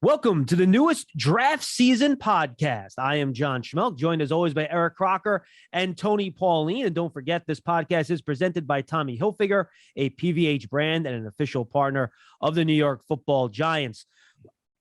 Welcome to the newest draft season podcast. I am John Schmeelk, joined as always by Eric Crocker and Tony Pauline. And don't forget, this podcast is presented by Tommy Hilfiger, a PVH brand and an official partner of the New York Football Giants.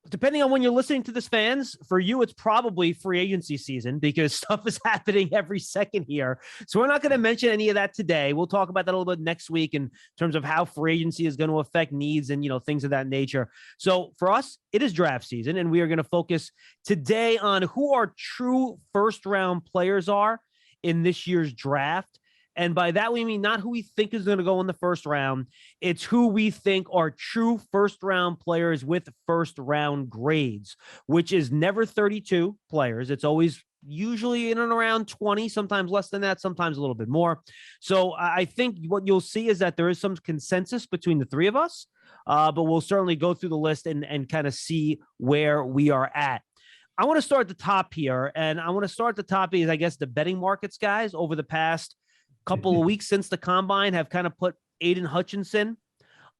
Depending on when you're listening to this, fans, for you, it's probably free agency season because stuff is happening every second here. So we're not going to mention any of that today. We'll talk about that a little bit next week in terms of how free agency is going to affect needs and, things of that nature. So for us, it is draft season, and we are going to focus today on who our true first-round players are in this year's draft. And by that, we mean not who we think is going to go in the first round. It's who we think are true first-round players with first-round grades, which is never 32 players. It's always usually in and around 20, sometimes less than that, sometimes a little bit more. So I think what you'll see is that there is some consensus between the three of us, but we'll certainly go through the list and kind of see where we are at. I want to start at the top here, and I want to start at the top is, I guess, the betting markets guys over the past couple of weeks since the combine have kind of put Aiden Hutchinson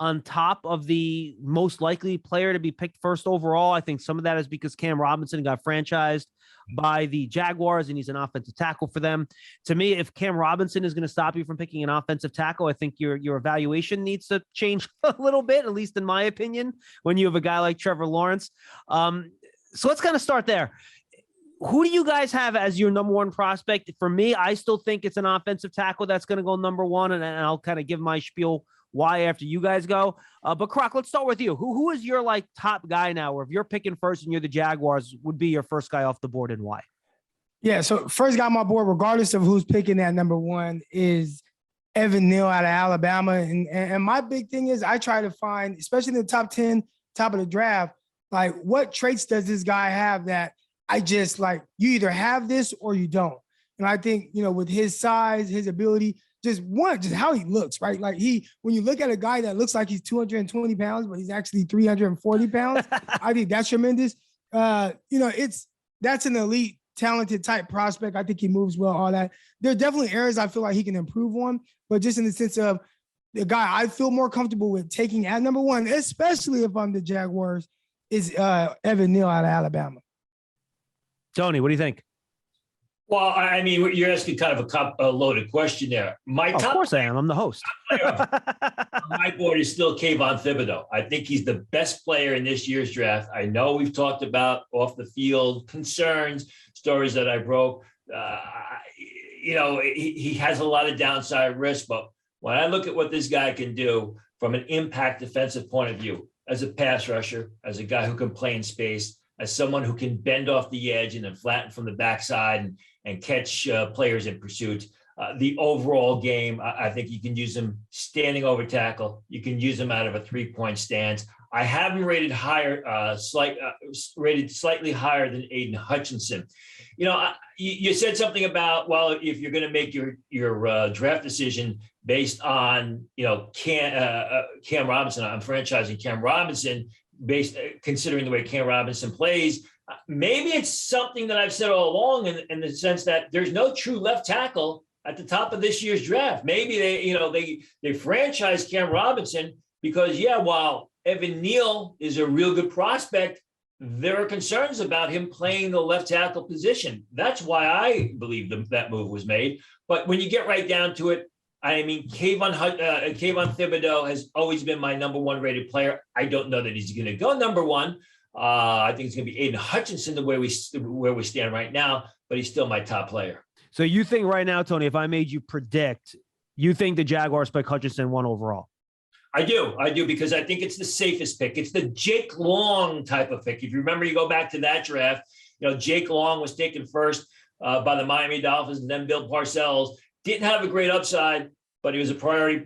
on top of the most likely player to be picked first overall. I think some of that is because Cam Robinson got franchised by the Jaguars and he's an offensive tackle for them. To me, if Cam Robinson is going to stop you from picking an offensive tackle, I think your evaluation needs to change a little bit, at least in my opinion, when you have a guy like Trevor Lawrence. So let's kind of start there. Who do you guys have as your number one prospect? For me, I still think it's an offensive tackle that's going to go number one, and I'll kind of give my spiel why after you guys go. But Croc, let's start with you. Who is your top guy now, or if you're picking first and you're the Jaguars, would be your first guy off the board, and why? Yeah, so first guy on my board, regardless of who's picking that number one, is Evan Neal out of Alabama. And my big thing is I try to find, especially in the top 10, top of the draft, what traits does this guy have that I just you either have this or you don't. And I think, with his size, his ability, just how he looks, right? When you look at a guy that looks like he's 220 pounds, but he's actually 340 pounds, I think that's tremendous. That's an elite, talented type prospect. I think he moves well, all that. There are definitely areas I feel like he can improve on, but just in the sense of the guy I feel more comfortable with taking at number one, especially if I'm the Jaguars, is Evan Neal out of Alabama. Tony, what do you think? Well, I mean, you're asking kind of a loaded question there. Of course I am. I'm the host. My board is still Kayvon Thibodeau. I think he's the best player in this year's draft. I know we've talked about off the field concerns, stories that I broke. He has a lot of downside risk, but when I look at what this guy can do from an impact defensive point of view, as a pass rusher, as a guy who can play in space, as someone who can bend off the edge and then flatten from the backside and catch players in pursuit. The overall game, I think you can use him standing over tackle. You can use him out of a three-point stance. I have him rated higher, rated slightly higher than Aiden Hutchinson. You said something about, well, if you're going to make your draft decision based on, Cam Robinson, I'm franchising Cam Robinson, considering the way Cam Robinson plays, maybe it's something that I've said all along in the sense that there's no true left tackle at the top of this year's draft. Maybe they franchise Cam Robinson because, while Evan Neal is a real good prospect, there are concerns about him playing the left tackle position. That's why I believe that move was made. But when you get right down to it, I mean, Kayvon Thibodeau has always been my number one rated player. I don't know that he's going to go number one. I think it's going to be Aiden Hutchinson where we stand right now, but he's still my top player. So you think right now, Tony, if I made you predict, you think the Jaguars pick Hutchinson one overall? I do, because I think it's the safest pick. It's the Jake Long type of pick. If you remember, you go back to that draft, Jake Long was taken first by the Miami Dolphins and then Bill Parcells. Didn't have a great upside, but he was a priority,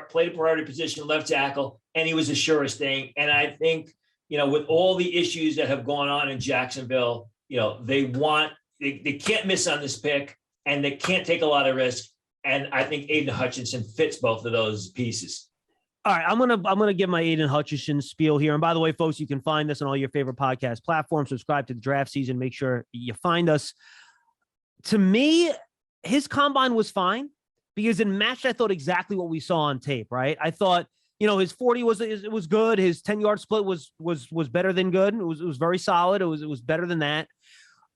played a priority position left tackle, and he was the surest thing. And I think, with all the issues that have gone on in Jacksonville, they can't miss on this pick, and they can't take a lot of risk. And I think Aiden Hutchinson fits both of those pieces. All right, I'm gonna give my Aiden Hutchinson spiel here. And by the way, folks, you can find us on all your favorite podcast platforms. Subscribe to the draft season. Make sure you find us. To me, his combine was fine because it matched, I thought, exactly what we saw on tape, right? I thought his 40 was good. His 10-yard split was better than good. It was very solid. It was better than that.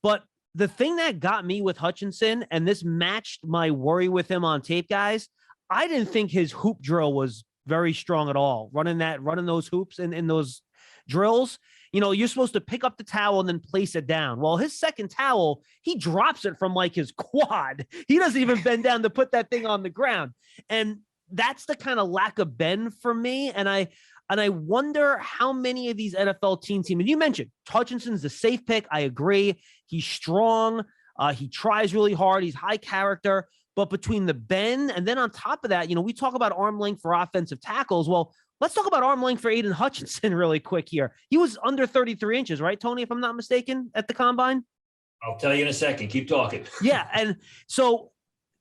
But the thing that got me with Hutchinson, and this matched my worry with him on tape, guys, I didn't think his hoop drill was very strong at all. Running those hoops in those drills, you're supposed to pick up the towel and then place it down. Well, his second towel, he drops it from like his quad. He doesn't even bend down to put that thing on the ground. And that's the kind of lack of bend for me. And I wonder how many of these NFL teams, and you mentioned Hutchinson's the safe pick. I agree. He's strong. He tries really hard. He's high character. But between the bend and then on top of that, we talk about arm length for offensive tackles. Well, let's talk about arm length for Aiden Hutchinson really quick here. He was under 33 inches, right, Tony, if I'm not mistaken, at the combine? I'll tell you in a second. Keep talking. Yeah. And so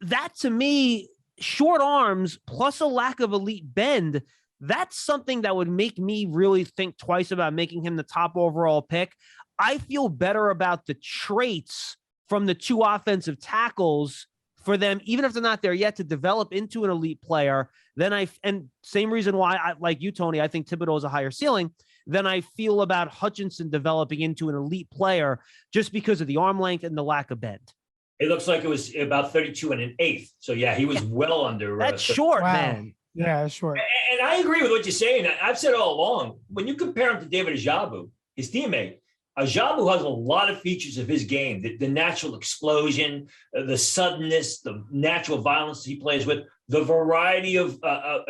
that, to me, short arms plus a lack of elite bend, that's something that would make me really think twice about making him the top overall pick. I feel better about the traits from the two offensive tackles for them, even if they're not there yet, to develop into an elite player. And same reason why I, like you, Tony, I think Thibodeau is a higher ceiling than I feel about Hutchinson developing into an elite player just because of the arm length and the lack of bend. It looks like it was about 32 and an eighth. So yeah, he was well under. That's short, wow. Man. Yeah, that's short. And I agree with what you're saying. I've said all along, when you compare him to David Ajabo, his teammate, Ajabo has a lot of features of his game, the natural explosion, the suddenness, the natural violence he plays with, the variety of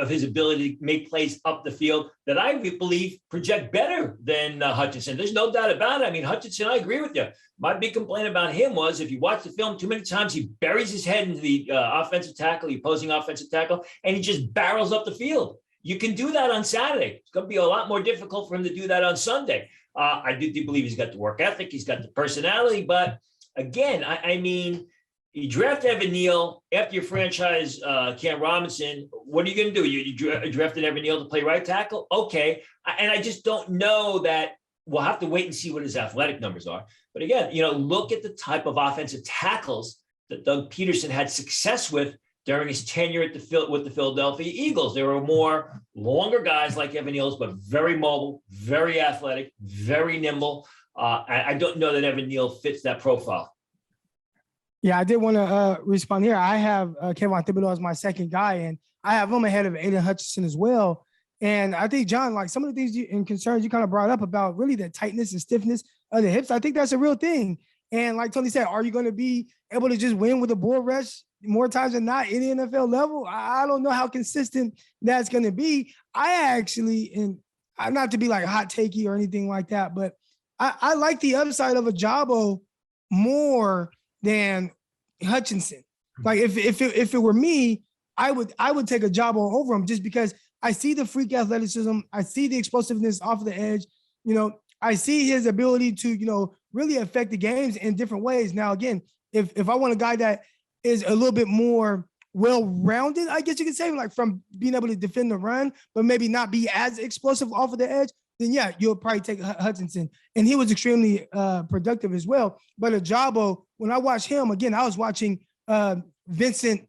his ability to make plays up the field that I believe project better than Hutchinson. There's no doubt about it. I mean, Hutchinson, I agree with you. My big complaint about him was if you watch the film too many times, he buries his head into the offensive tackle, the opposing offensive tackle, and he just barrels up the field. You can do that on Saturday. It's going to be a lot more difficult for him to do that on Sunday. I do believe he's got the work ethic. He's got the personality. But again, I mean, you draft Evan Neal after your franchise Cam Robinson. What are you going to do? You drafted Evan Neal to play right tackle? Okay. And I just don't know that. We'll have to wait and see what his athletic numbers are. But again, look at the type of offensive tackles that Doug Peterson had success with during his tenure with the Philadelphia Eagles. There were more longer guys like Evan Neal, but very mobile, very athletic, very nimble. I don't know that Evan Neal fits that profile. Yeah, I did want to respond here. I have Kayvon Thibodeau as my second guy, and I have him ahead of Aiden Hutchinson as well. And I think, John, like some of the things and concerns you kind of brought up about really the tightness and stiffness of the hips, I think that's a real thing. And like Tony said, are you going to be able to just win with a bull rush more times than not in the NFL level? I don't know how consistent that's going to be. I actually, and not to be like hot takey or anything like that, but I like the upside of Ajabo more than Hutchinson. Like if it were me, I would take Ajabo over him just because I see the freak athleticism. I see the explosiveness off the edge. I see his ability to, really affect the games in different ways. Now, again, if I want a guy that is a little bit more well-rounded, I guess you could say, like from being able to defend the run, but maybe not be as explosive off of the edge, then yeah, you'll probably take Hutchinson. And he was extremely productive as well. But Ajabo, when I watched him, again, I was watching Vincent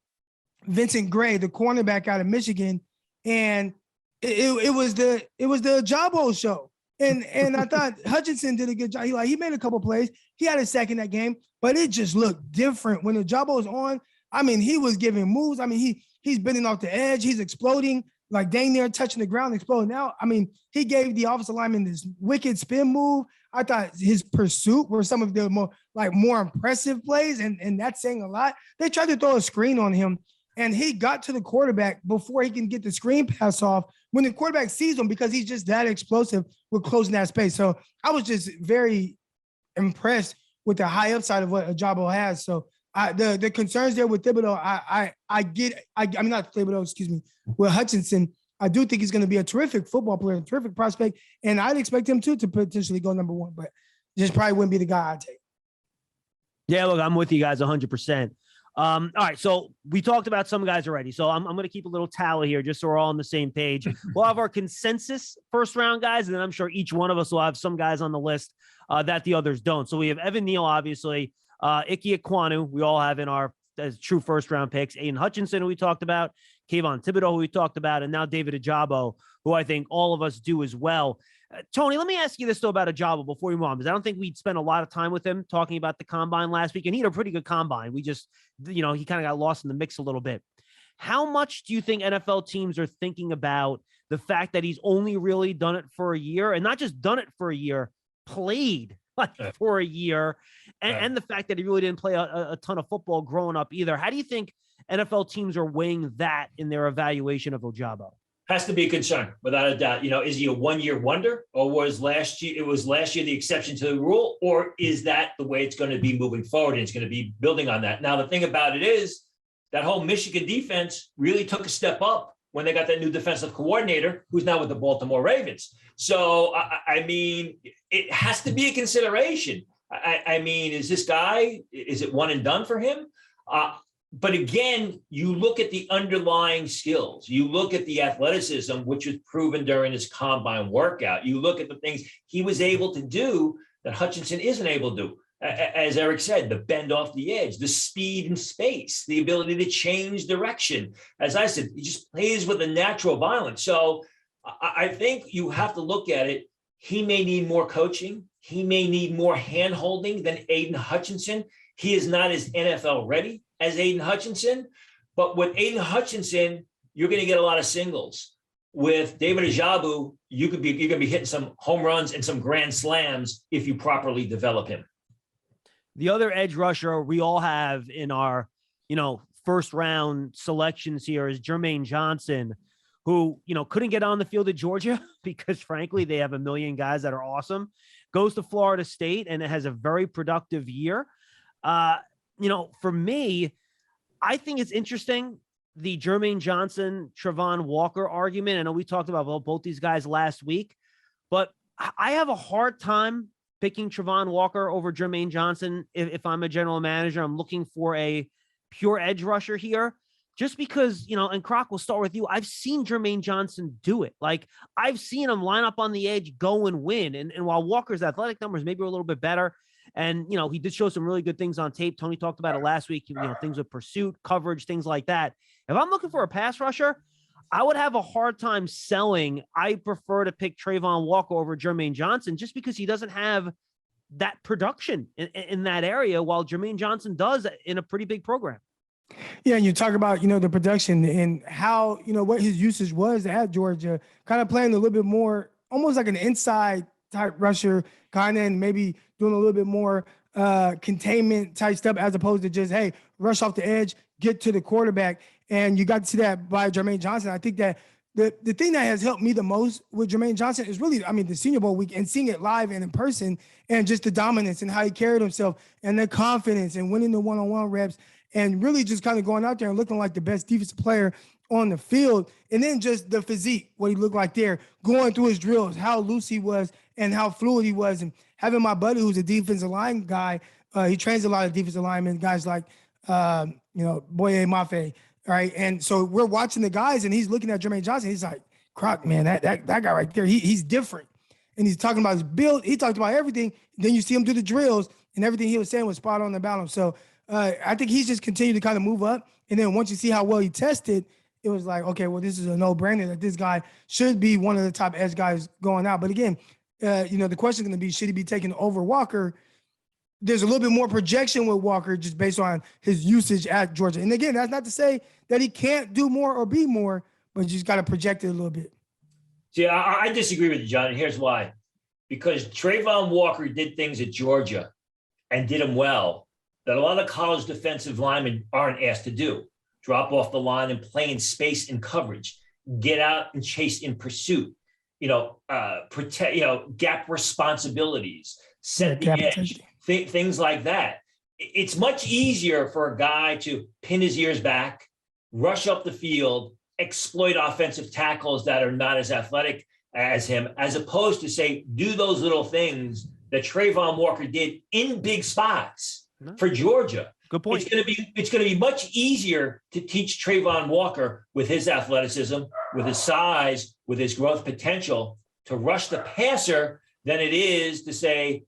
Gray, the cornerback out of Michigan, and it was the Ajabo show. And I thought Hutchinson did a good job. He made a couple plays. He had a sack in that game, but it just looked different when Ajabo was on. I mean, he was giving moves. I mean, he's bending off the edge. He's exploding, like dang near touching the ground, exploding out. I mean, he gave the offensive lineman this wicked spin move. I thought his pursuit were some of the more impressive plays, and that's saying a lot. They tried to throw a screen on him, and he got to the quarterback before he can get the screen pass off when the quarterback sees him because he's just that explosive with closing that space. So I was just very impressed with the high upside of what Ajabo has. So the concerns there with Thibodeau, I mean, not Thibodeau, excuse me, with Hutchinson. I do think he's going to be a terrific football player, a terrific prospect, and I'd expect him to potentially go number one, but just probably wouldn't be the guy I'd take. Yeah, look, I'm with you guys 100%. All right, so we talked about some guys already, so I'm going to keep a little tally here just so we're all on the same page. We'll have our consensus first-round guys, and then I'm sure each one of us will have some guys on the list that the others don't. So we have Evan Neal, obviously, Ike Ekwonu, we all have in our as true first-round picks, Aiden Hutchinson, who we talked about, Kayvon Thibodeau, who we talked about, and now David Ajabo, who I think all of us do as well. Tony, let me ask you this, though, about Ajabo before we move on, because I don't think we'd spent a lot of time with him talking about the combine last week, and he had a pretty good combine. We just, he kind of got lost in the mix a little bit. How much do you think NFL teams are thinking about the fact that he's only really done it for a year, and not just done it for a year, played for a year, and the fact that he really didn't play a ton of football growing up either? How do you think NFL teams are weighing that in their evaluation of Ajabo? Has to be a concern, without a doubt. Is he a one-year wonder, or was last year the exception to the rule, or is that the way it's going to be moving forward, and it's going to be building on that? Now, the thing about it is that whole Michigan defense really took a step up when they got that new defensive coordinator, who's now with the Baltimore Ravens. So, I mean, it has to be a consideration. I mean, is it one and done for him? But again, you look at the underlying skills. You look at the athleticism, which was proven during his combine workout. You look at the things he was able to do that Hutchinson isn't able to do. As Eric said, the bend off the edge, the speed and space, the ability to change direction. As I said, he just plays with a natural violence. So I think you have to look at it. He may need more coaching. He may need more hand-holding than Aiden Hutchinson. He is not as NFL ready as Aiden Hutchinson, but with Aiden Hutchinson, you're going to get a lot of singles. With David Ajabo, you're going to be hitting some home runs and some grand slams if you properly develop him. The other edge rusher we all have in our, first round selections here is Jermaine Johnson, who, couldn't get on the field at Georgia because frankly, they have a million guys that are awesome, goes to Florida State and it has a very productive year. For me, I think it's interesting, the Jermaine Johnson, Trayvon Walker argument. I know we talked about both these guys last week, but I have a hard time picking Trayvon Walker over Jermaine Johnson. If I'm a general manager, I'm looking for a pure edge rusher here, just because, and Croc, will start with you. I've seen Jermaine Johnson do it. Like, I've seen him line up on the edge, go and win. And while Walker's athletic numbers maybe are a little bit better, and, he did show some really good things on tape. Tony talked about it last week, things with pursuit, coverage, things like that. If I'm looking for a pass rusher, I would have a hard time selling. I prefer to pick Trayvon Walker over Jermaine Johnson just because he doesn't have that production in that area, while Jermaine Johnson does in a pretty big program. Yeah, and you talk about, the production and how, what his usage was at Georgia, kind of playing a little bit more, almost like an inside type rusher, kind of, and maybe doing a little bit more containment type stuff as opposed to just, hey, rush off the edge, get to the quarterback. And you got to see that by Jermaine Johnson. I think that the thing that has helped me the most with Jermaine Johnson is really, the Senior Bowl week and seeing it live and in person, and just the dominance and how he carried himself and the confidence and winning the one-on-one reps and really just kind of going out there and looking like the best defensive player on the field. And then just the physique, what he looked like there, going through his drills, how loose he was and how fluid he was. And having my buddy who's a defensive line guy, he trains a lot of defensive linemen, guys like, Boye Mafe, right? And so we're watching the guys and he's looking at Jermaine Johnson. He's like, Croc, man, that guy right there, he's different. And he's talking about his build. He talked about everything. Then you see him do the drills and everything he was saying was spot on about him. So I think he's just continued to kind of move up. And then once you see how well he tested, it was like, okay, well, this is a no-brainer that this guy should be one of the top edge guys going out. But again, the question is going to be, should he be taken over Walker? There's a little bit more projection with Walker just based on his usage at Georgia. And again, that's not to say that he can't do more or be more, but you just got to project it a little bit. See, I disagree with you, John, and here's why. Because Trayvon Walker did things at Georgia and did them well that a lot of college defensive linemen aren't asked to do. Drop off the line and play in space and coverage, get out and chase in pursuit, protect, gap responsibilities, set the edge, things like that. It's much easier for a guy to pin his ears back, rush up the field, exploit offensive tackles that are not as athletic as him, as opposed to say, do those little things that Trayvon Walker did in big spots for Georgia. Good point. It's going to be much easier to teach Trayvon Walker with his athleticism, with his size, with his growth potential to rush the passer than it is to say,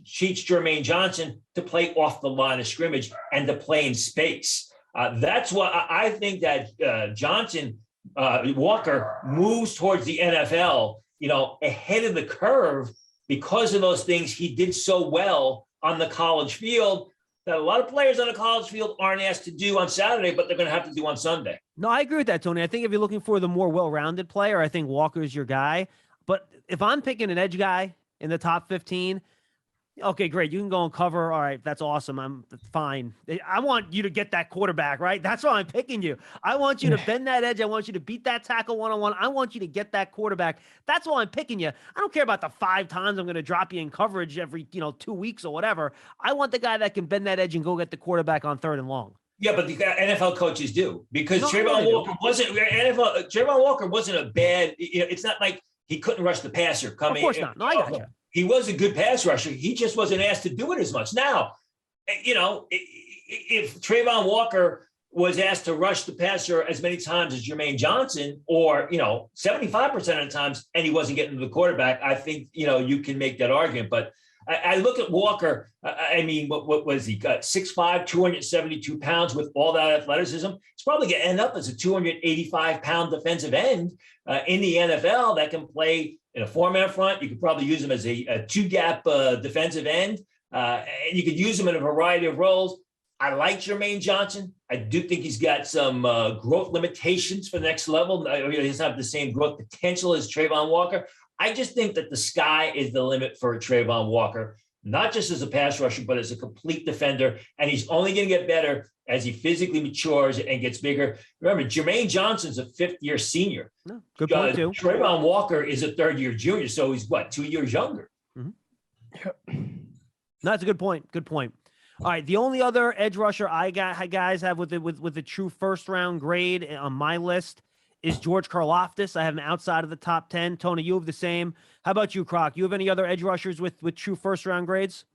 teach Jermaine Johnson to play off the line of scrimmage and to play in space. That's why I think that Johnson Walker moves towards the NFL, ahead of the curve because of those things he did so well on the college field that a lot of players on the college field aren't asked to do on Saturday, but they're going to have to do on Sunday. No, I agree with that, Tony. I think if you're looking for the more well-rounded player, I think Walker's your guy. But if I'm picking an edge guy in the top 15, okay, great. You can go and cover. All right, that's awesome. I'm fine. I want you to get that quarterback, right? That's why I'm picking you. I want you to bend that edge. I want you to beat that tackle one-on-one. I want you to get that quarterback. That's why I'm picking you. I don't care about the 5 times I'm going to drop you in coverage every 2 weeks or whatever. I want the guy that can bend that edge and go get the quarterback on 3rd and long. Yeah, but the NFL coaches do, because Trayvon Walker wasn't a bad. It's not like he couldn't rush the passer coming. Of course not. No, I got you. He was a good pass rusher. He just wasn't asked to do it as much. Now, if Trayvon Walker was asked to rush the passer as many times as Jermaine Johnson, or 75% of the times, and he wasn't getting to the quarterback, I think you can make that argument. But I look at Walker. I mean, what was he? Got 6'5", 272 pounds with all that athleticism. He's probably going to end up as a 285-pound defensive end in the NFL that can play in a 4-man front. You could probably use him as a 2-gap defensive end, and you could use him in a variety of roles. I like Jermaine Johnson. I do think he's got some growth limitations for the next level. He doesn't have the same growth potential as Trayvon Walker. I just think that the sky is the limit for Trayvon Walker, not just as a pass rusher, but as a complete defender. And he's only going to get better as he physically matures and gets bigger. Remember, Jermaine Johnson's a 5th-year senior. No, good point, too. Trayvon Walker is a 3rd-year junior, so he's, 2 years younger? Mm-hmm. No, that's a good point. Good point. All right, the only other edge rusher guys have with a true first-round grade on my list is George Karloftis. I have him outside of the top 10. Tony, you have the same. How about you, Croc? You have any other edge rushers with true first-round grades?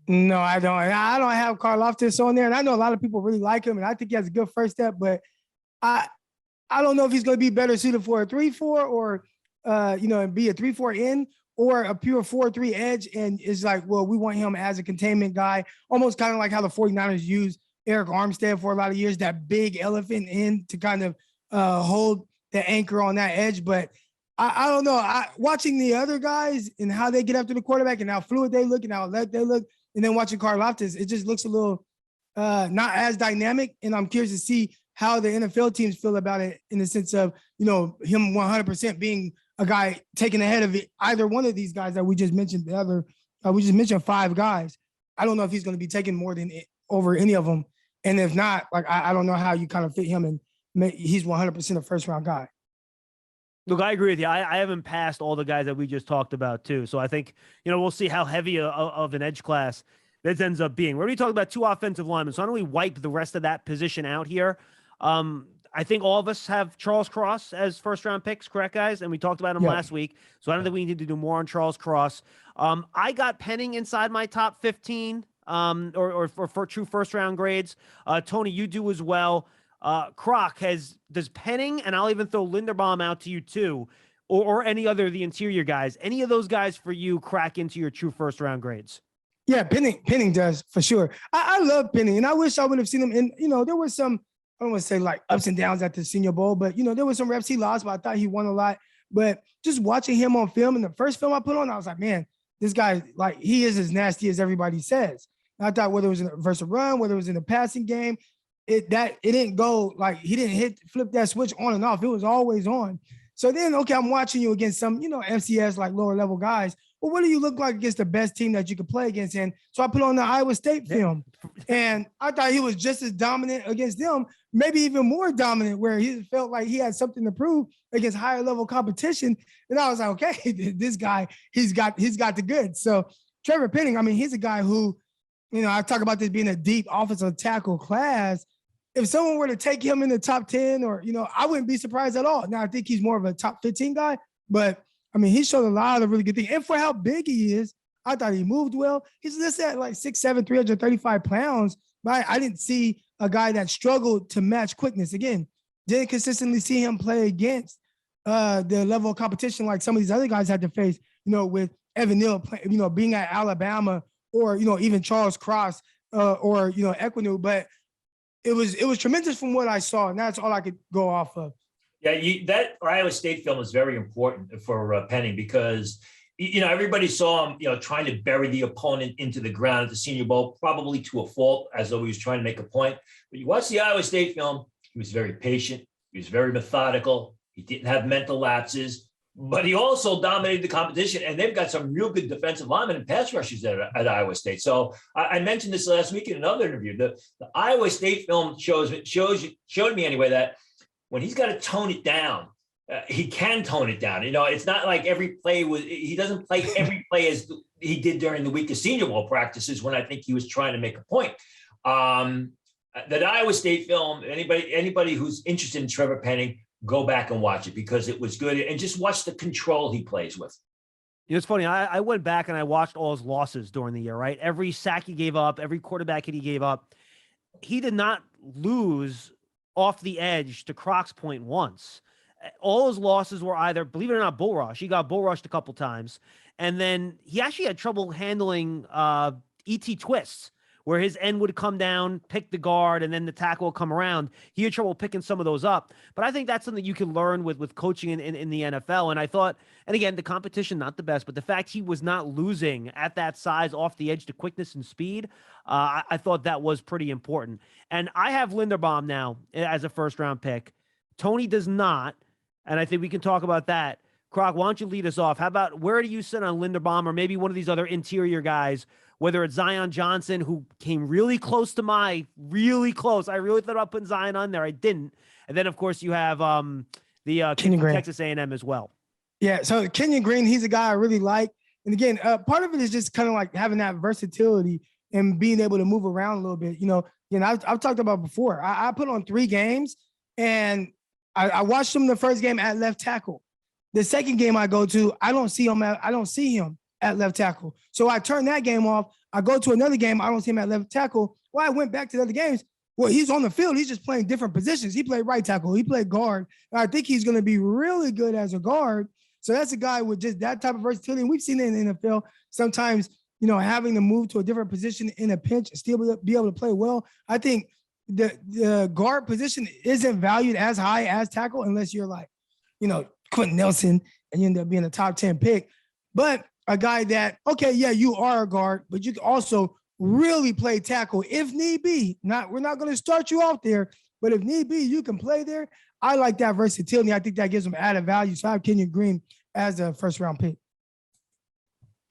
No, I don't. I don't have Karloftis on there, and I know a lot of people really like him, and I think he has a good first step, but I don't know if he's going to be better suited for a 3-4 or, and be a 3-4 in, or a pure 4-3 edge. And it's like, well, we want him as a containment guy, almost kind of like how the 49ers use Eric Armstead for a lot of years, that big elephant in to kind of hold the anchor on that edge. But I don't know. Watching the other guys and how they get after the quarterback and how fluid they look and how alert they look, and then watching Karloftis, it just looks a little not as dynamic. And I'm curious to see how the NFL teams feel about it, in the sense of, him 100% being a guy taken ahead of it, either one of these guys that we just mentioned. We just mentioned 5 guys. I don't know if he's going to be taken more than over any of them. And if not, I don't know how you kind of fit him in. He's 100% a first-round guy. Look, I agree with you. I haven't passed all the guys that we just talked about, too. So I think, we'll see how heavy of an edge class this ends up being. We're already talking about 2 offensive linemen, so why don't we wipe the rest of that position out here? I think all of us have Charles Cross as first-round picks, correct, guys? And we talked about him last week, so I don't think we need to do more on Charles Cross. I got Penning inside my top 15 or for true first-round grades. Tony, you do as well. Croc does Penning, and I'll even throw Linderbaum out to you too, or any other of the interior guys. Any of those guys for you crack into your true first-round grades? Yeah, Penning does for sure. I love Penning, and I wish I would have seen him in. There was some, I don't want to say like ups and downs at the Senior Bowl, but there was some reps he lost, but I thought he won a lot. But just watching him on film, and the first film I put on, I was like, man, this guy, like, he is as nasty as everybody says. And I thought whether it was versus run, whether it was in the passing game, it didn't go, like, he didn't flip that switch on and off. It was always on. So then, okay, I'm watching you against some, MCS, like lower level guys. Well, what do you look like against the best team that you could play against? And so I put on the Iowa State film, and I thought he was just as dominant against them, maybe even more dominant, where he felt like he had something to prove against higher level competition. And I was like, okay, this guy, he's got the goods. So Trevor Penny, I mean, he's a guy who, I talk about this being a deep offensive tackle class. If someone were to take him in the top 10, or, I wouldn't be surprised at all. Now, I think he's more of a top 15 guy, but I mean, he showed a lot of really good things. And for how big he is, I thought he moved well. He's listed at like 6'7", 335 pounds, but I didn't see a guy that struggled to match quickness. Again, didn't consistently see him play against the level of competition like some of these other guys had to face, with Evan Neal, being at Alabama, or, even Charles Cross or, Equinu. But it was tremendous from what I saw, and that's all I could go off of. Yeah, that Iowa State film is very important for Penny because, everybody saw him, trying to bury the opponent into the ground at the Senior Bowl, probably to a fault, as though he was trying to make a point. But you watch the Iowa State film, he was very patient. He was very methodical. He didn't have mental lapses, but he also dominated the competition. And they've got some real good defensive linemen and pass rushers at Iowa State. So I mentioned this last week in another interview. The Iowa State film showed me anyway that when he's got to tone it down, he can tone it down. It's not like he doesn't play every play as he did during the week of Senior Bowl practices when I think he was trying to make a point. That Iowa State film, anybody who's interested in Trevor Penny, go back and watch it because it was good. And just watch the control he plays with. It's funny. I went back and I watched all his losses during the year, right? Every sack he gave up, every quarterback hit he gave up. He did not lose off the edge to Croc's point once. All his losses were either, believe it or not, bull rush. He got bull rushed a couple times. And then he actually had trouble handling ET twists, where his end would come down, pick the guard, and then the tackle would come around. He had trouble picking some of those up. But I think that's something you can learn with coaching in the NFL. And I thought, and again, the competition, not the best, but the fact he was not losing at that size off the edge to quickness and speed, I thought that was pretty important. And I have Linderbaum now as a first-round pick. Tony does not, and I think we can talk about that. Croc, why don't you lead us off? How about where do you sit on Linderbaum or maybe one of these other interior guys, whether it's Zion Johnson, who came really close to really close. I really thought about putting Zion on there. I didn't. And then, of course, you have the kid from Texas A&M as well. Yeah, so Kenyan Green, he's a guy I really like. And again, part of it is just kind of like having that versatility and being able to move around a little bit. I've talked about before. I put on 3 games, and I watched him the first game at left tackle. The second game I go to, I don't see him at left tackle. So I turn that game off. I go to another game. I don't see him at left tackle. Well, I went back to the other games. Well, he's on the field. He's just playing different positions. He played right tackle. He played guard. And I think he's going to be really good as a guard. So that's a guy with just that type of versatility. And we've seen it in the NFL sometimes, having to move to a different position in a pinch and still be able to play well. I think the guard position isn't valued as high as tackle unless you're like, Quentin Nelson and you end up being a top 10 pick. But a guy that, okay, yeah, you are a guard, but you can also really play tackle if need be. We're not going to start you out there, but if need be, you can play there. I like that versatility. I think that gives them added value. So I have Kenyan Green as a first-round pick.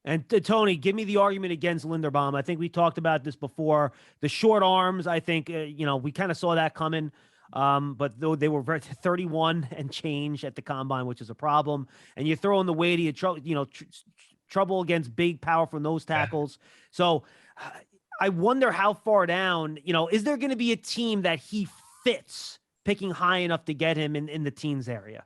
And Tony, give me the argument against Linderbaum. I think we talked about this before. The short arms, I think, we kind of saw that coming. But though they were very 31 and change at the combine, which is a problem. And you throw in the weight, trouble against big, powerful nose tackles. So I wonder how far down, is there going to be a team that he fits picking high enough to get him in the teens area?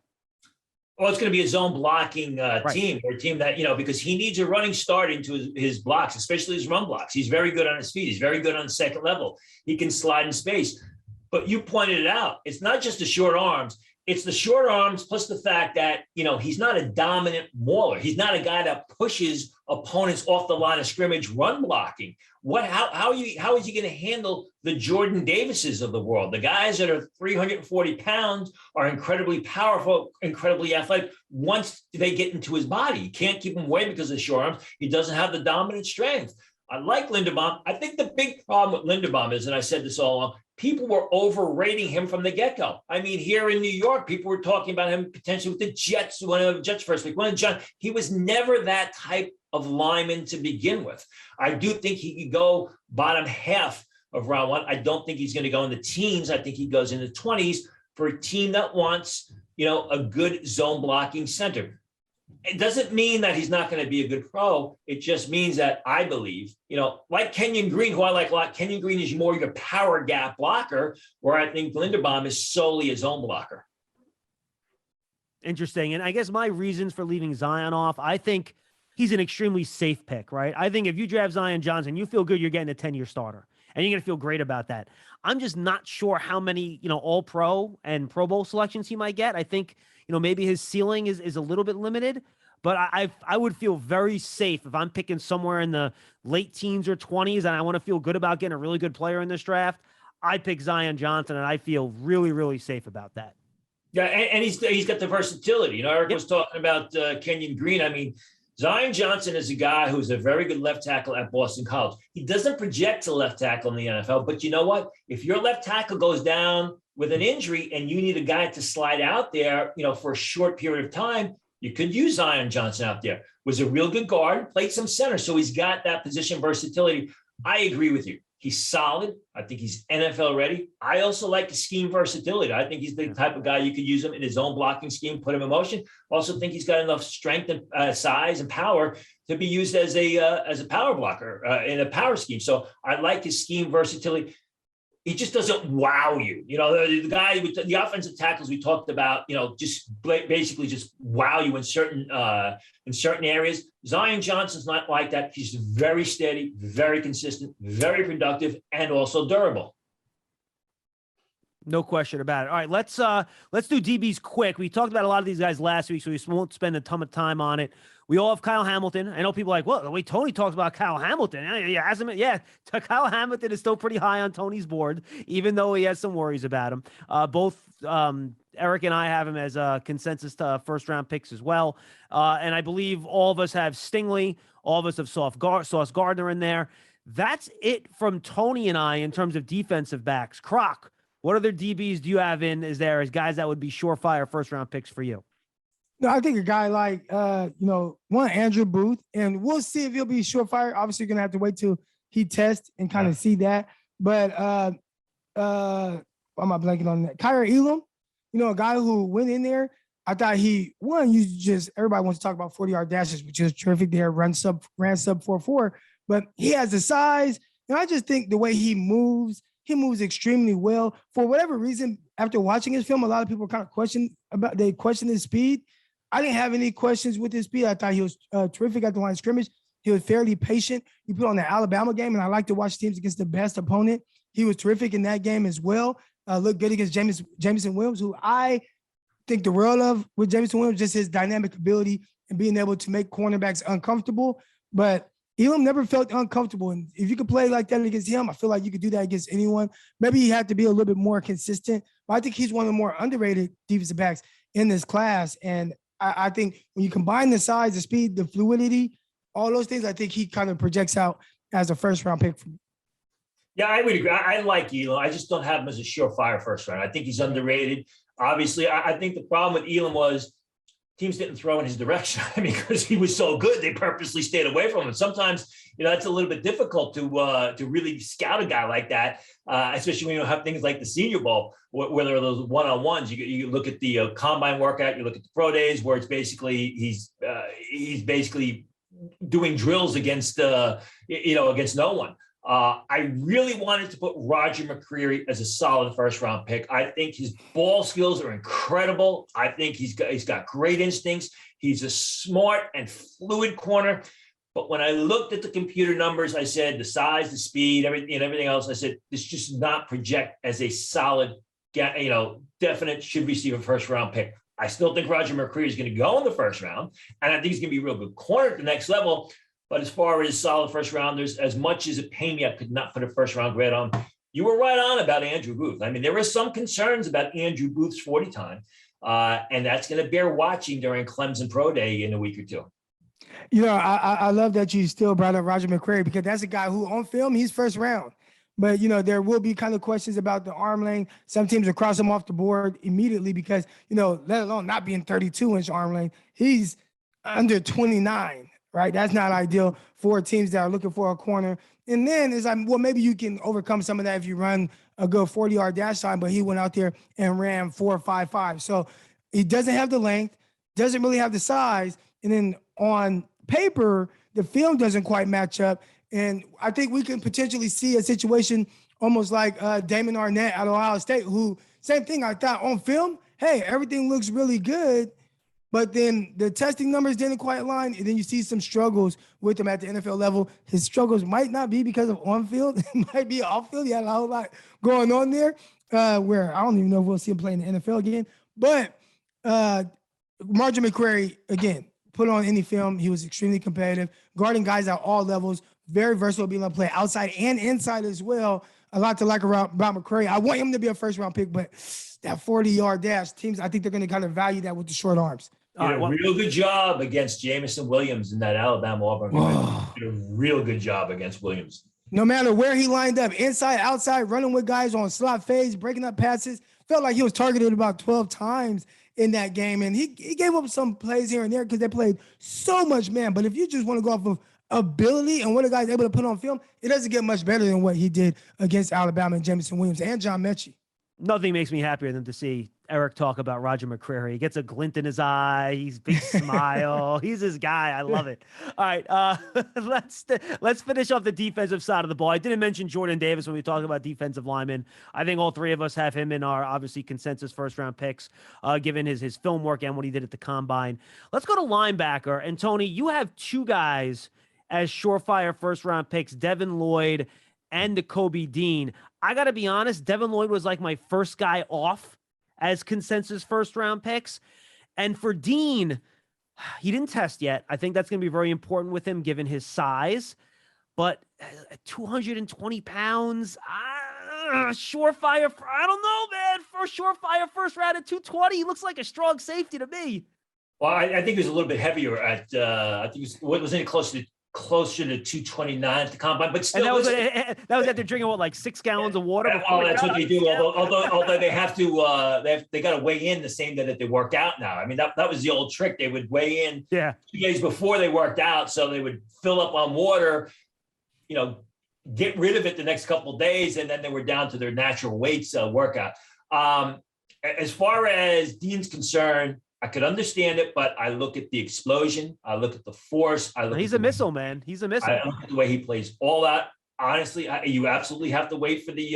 Well, it's going to be a zone blocking team, or a team that, because he needs a running start into his blocks, especially his run blocks. He's very good on his feet. He's very good on the second level. He can slide in space. But you pointed it out. It's not just the short arms. It's the short arms plus the fact that, he's not a dominant mauler. He's not a guy that pushes opponents off the line of scrimmage run blocking. How is he going to handle the Jordan Davises of the world? The guys that are 340 pounds are incredibly powerful, incredibly athletic. Once they get into his body, you can't keep him away because of the short arms. He doesn't have the dominant strength. I like Linderbaum. I think the big problem with Linderbaum is, and I said this all along, people were overrating him from the get-go. I mean, here in New York, people were talking about him potentially with the Jets, one of the Jets first week. He was never that type of lineman to begin with. I do think he could go bottom half of round 1. I don't think he's going to go in the teens. I think he goes in the 20s for a team that wants, a good zone blocking center. It doesn't mean that he's not going to be a good pro. It just means that I believe, like Kenyan Green, who I like a lot, Kenyan Green is more your power gap blocker, where I think Linderbaum is solely a zone blocker. Interesting. And I guess my reasons for leaving Zion off, I think he's an extremely safe pick, right? I think if you draft Zion Johnson, you feel good you're getting a 10-year starter, and you're going to feel great about that. I'm just not sure how many, all-pro and Pro Bowl selections he might get. I think, maybe his ceiling is a little bit limited, but I would feel very safe if I'm picking somewhere in the late teens or 20s and I want to feel good about getting a really good player in this draft. I pick Zion Johnson, and I feel really, really safe about that. Yeah, and he's got the versatility. Eric was talking about Kenyan Green. I mean, Zion Johnson is a guy who's a very good left tackle at Boston College. He doesn't project to left tackle in the NFL, but you know what? If your left tackle goes down with an injury and you need a guy to slide out there, for a short period of time, you could use Zion Johnson out there. Was a real good guard, played some center, so he's got that position versatility. I agree with you. He's solid. I think he's NFL ready. I also like the scheme versatility. I think he's the type of guy you could use him in his own blocking scheme, put him in motion. Also think he's got enough strength and size and power to be used as a power blocker in a power scheme. So I like his scheme versatility. He just doesn't wow you. The guy with the offensive tackles we talked about, just basically just wow you in certain areas. Zion Johnson's not like that. He's very steady, very consistent, very productive, and also durable. No question about it. All right, let's do DBs quick. We talked about a lot of these guys last week, so we won't spend a ton of time on it. We all have Kyle Hamilton. I know people are like, well, the way Tony talks about Kyle Hamilton. Kyle Hamilton is still pretty high on Tony's board, even though he has some worries about him. Both Eric and I have him as a consensus first-round picks as well. And I believe all of us have Stingley. All of us have Sauce Gardner in there. That's it from Tony and I in terms of defensive backs. Croc, what other DBs do you have in as guys that would be surefire first-round picks for you? No, I think a guy like, one, Andrew Booth, and we'll see if he'll be surefire. Obviously, you're going to have to wait till he tests and kind of see that. But why am I blanking on that? Kyrie Elam, a guy who went in there. I thought everybody wants to talk about 40-yard dashes, which is terrific there, ran sub 4.4, but he has the size. And I just think the way he moves extremely well. For whatever reason, after watching his film, a lot of people kind of question his speed. I didn't have any questions with his speed. I thought he was terrific at the line of scrimmage. He was fairly patient. You put on the Alabama game, and I like to watch teams against the best opponent. He was terrific in that game as well. Looked good against Jameson Williams, who I think the world of with Jameson Williams, just his dynamic ability and being able to make cornerbacks uncomfortable. But Elam never felt uncomfortable. And if you could play like that against him, I feel like you could do that against anyone. Maybe he had to be a little bit more consistent. But I think he's one of the more underrated defensive backs in this class. And I think when you combine the size, the speed, the fluidity, all those things, I think he kind of projects out as a first-round pick for me. Yeah, I would agree. I like Elam. I just don't have him as a surefire first round. I think he's underrated. Obviously, I think the problem with Elam was teams didn't throw in his direction. Because he was so good, they purposely stayed away from him. Sometimes, it's a little bit difficult to really scout a guy like that, especially when you have things like the Senior Bowl, where there are those one-on-ones. You look at the combine workout, you look at the pro days, where it's basically he's basically doing drills against against no one. I really wanted to put Roger Mccreery as a solid first-round pick. I think his ball skills are incredible. I think he's got great instincts. He's a smart and fluid corner. But when I looked at the computer numbers, I said the size, the speed, everything else, I said this just not project as a solid, definite should receive a first-round pick. I still think Roger Mccreery is going to go in the first round, and I think he's going to be a real good corner at the next level. But as far as solid first rounders, as much as it pained me, I could not put a first round grade on. You were right on about Andrew Booth. There were some concerns about Andrew Booth's 40 time, and that's going to bear watching during Clemson Pro Day in a week or two. I love that you still brought up Roger Mccreery, because that's a guy who on film, he's first round. But, there will be kind of questions about the arm length. Some teams will cross him off the board immediately because, let alone not being 32-inch arm length, he's under 29. Right, that's not ideal for teams that are looking for a corner. And then it's like, well, maybe you can overcome some of that if you run a good 40-yard dash time. But he went out there and ran 4.55. So he doesn't have the length, doesn't really have the size, and then on paper the film doesn't quite match up. And I think we can potentially see a situation almost like Damon Arnett at Ohio State, who same thing. I thought on film, hey, everything looks really good. But then the testing numbers didn't quite align, and then you see some struggles with him at the NFL level. His struggles might not be because of on-field. It might be off-field. He had a whole lot going on there where I don't even know if we'll see him play in the NFL again. But Margie Mccrary, again, put on any film. He was extremely competitive, guarding guys at all levels, very versatile, being able to play outside and inside as well. a lot to like about Mccreery. I want him to be a first-round pick, but that 40-yard dash, teams, I think they're going to kind of value that with the short arms. Did a real good job against Jameson Williams in that Alabama-Auburn game. Did a real good job against Williams. No matter where he lined up, inside, outside, running with guys on slot fades, breaking up passes, felt like he was targeted about 12 times in that game. And he gave up some plays here and there because they played so much man. But if you just want to go off of ability and what a guy's able to put on film, it doesn't get much better than what he did against Alabama and Jameson Williams and John Mechie. Nothing makes me happier than to see Eric talk about Roger Mccreery. He gets a glint in his eye. He's big smile. He's his guy. I love it. All right, let's finish off the defensive side of the ball. I didn't mention Jordan Davis when we talk about defensive linemen. I think all three of us have him in our obviously consensus first-round picks, given his film work and what he did at the combine. Let's go to linebacker. And Tony, you have two guys as surefire first-round picks, Devin Lloyd and Nakobe Dean. I got to be honest, Devin Lloyd was like my first guy off as consensus first-round picks. And for Dean, he didn't test yet. I think that's going to be very important with him given his size. But at 220 pounds, surefire, I don't know, man. For surefire first round at 220, he looks like a strong safety to me. Well, I think he was a little bit heavier at, I think it was closer to 229 at the combine, but still. And that was after drinking like 6 gallons of water. Well, that's what they do. Although they have to, they got to weigh in the same day that they work out now. I mean, that was the old trick. They would weigh in 2 days before they worked out, so they would fill up on water, get rid of it the next couple of days, and then they were down to their natural weights workout. As far as Dean's concerned, I could understand it, but I look at the explosion. I look at the force. He's a missile, man. He's a missile. I look at the way he plays all that. Honestly, you absolutely have to wait for the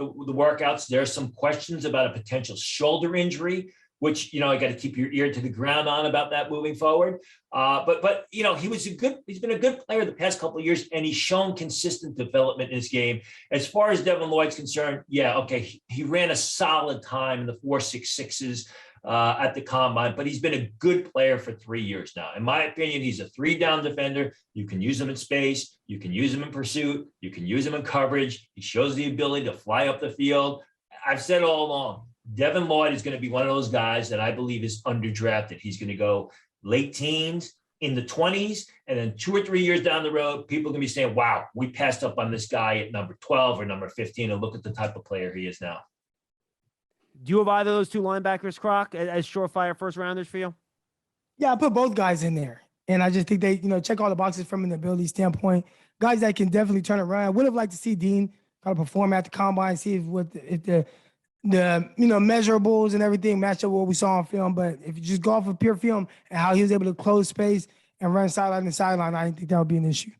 workouts. There are some questions about a potential shoulder injury, which, I got to keep your ear to the ground on about that moving forward. But he's been a good player the past couple of years, and he's shown consistent development in his game. As far as Devin Lloyd's concerned, he ran a solid time in the 4.66s. At the combine, but he's been a good player for 3 years now. In my opinion, he's a 3-down defender. You can use him in space. You can use him in pursuit. You can use him in coverage. He shows the ability to fly up the field. I've said all along, Devin Lloyd is going to be one of those guys that I believe is underdrafted. He's going to go late teens, in the 20s, and then 2 or 3 years down the road, people are going to be saying, wow, we passed up on this guy at number 12 or number 15, and look at the type of player he is now. Do you have either of those two linebackers, Croc, as surefire first rounders for you? Yeah, I put both guys in there. And I just think they, check all the boxes from an ability standpoint. Guys that can definitely turn it around. I would have liked to see Dean kind of perform at the combine, see if the measurables and everything match up with what we saw on film. But if you just go off of pure film and how he was able to close space and run sideline to sideline, I didn't think that would be an issue.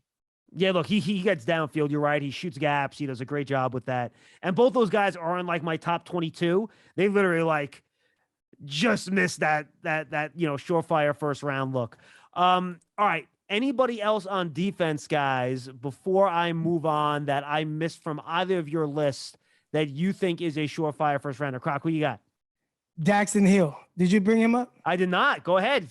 Yeah, look, he gets downfield. You're right. He shoots gaps. He does a great job with that. And both those guys are in like my top 22. They literally just missed that surefire first round look. All right. Anybody else on defense, guys, before I move on that I missed from either of your lists that you think is a surefire first rounder? Croc, who you got? Daxton Hill. Did you bring him up? I did not. Go ahead.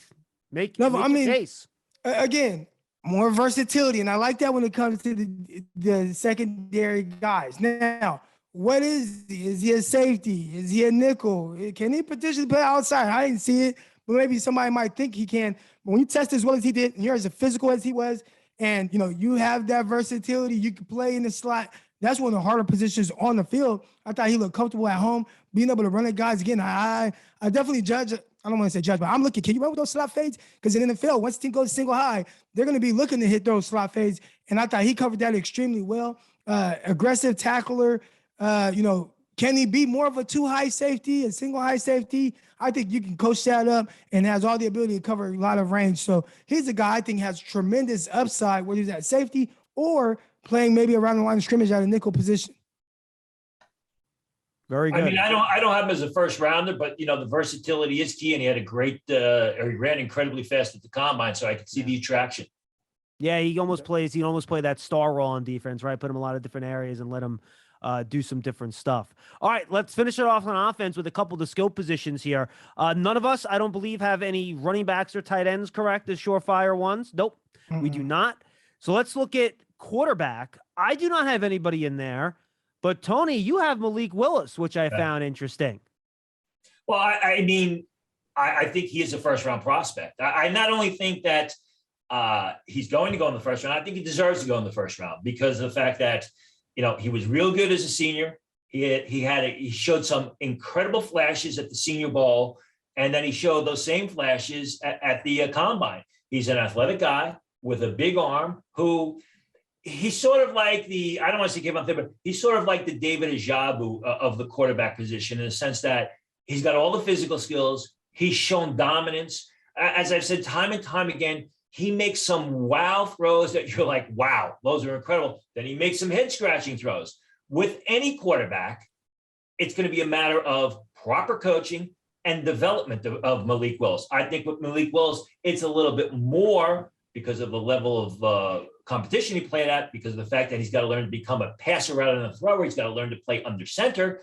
Make your case. Again, more versatility, and I like that when it comes to the secondary guys. Now, what is he? Is he a safety? Is he a nickel? Can he potentially play outside? I didn't see it, but maybe somebody might think he can. But when you test as well as he did, and you're as physical as he was, and you have that versatility, you can play in the slot. That's one of the harder positions on the field. I thought he looked comfortable at home, being able to run at guys, getting high. I definitely judge. I don't want to say judge, but I'm looking. Can you run with those slot fades? Because in the NFL, once the team goes single high, they're going to be looking to hit those slot fades. And I thought he covered that extremely well. Aggressive tackler. Can he be more of a 2-high safety, a single high safety? I think you can coach that up and has all the ability to cover a lot of range. So he's a guy I think has tremendous upside, whether he's at safety or playing maybe around the line of scrimmage at a nickel position. Very good. I mean, I don't have him as a first rounder, but the versatility is key, and he had a great, he ran incredibly fast at the combine, so I could see the attraction. Yeah, he almost play that star role on defense, right? Put him in a lot of different areas and let him do some different stuff. All right, let's finish it off on offense with a couple of the skill positions here. None of us, I don't believe, have any running backs or tight ends, correct, as surefire ones? Nope, we do not. So let's look at quarterback. I do not have anybody in there, But Tony, you have Malik Willis, which I found interesting. Well, I mean, I think he is a first-round prospect. I not only think that he's going to go in the first round, I think he deserves to go in the first round because of the fact that, he was real good as a senior. He showed some incredible flashes at the Senior Bowl, and then he showed those same flashes at the combine. He's an athletic guy with a big arm who he's sort of like I don't want to say give up there, but he's sort of like the David Ajabo of the quarterback position in the sense that he's got all the physical skills. He's shown dominance. As I've said time and time again, he makes some wow throws that you're like, wow, those are incredible. Then he makes some head scratching throws. With any quarterback, it's going to be a matter of proper coaching and development of Malik Willis. I think with Malik Willis, it's a little bit more because of the level of competition he played at, because of the fact that he's got to learn to become a passer rather than a thrower. He's got to learn to play under center.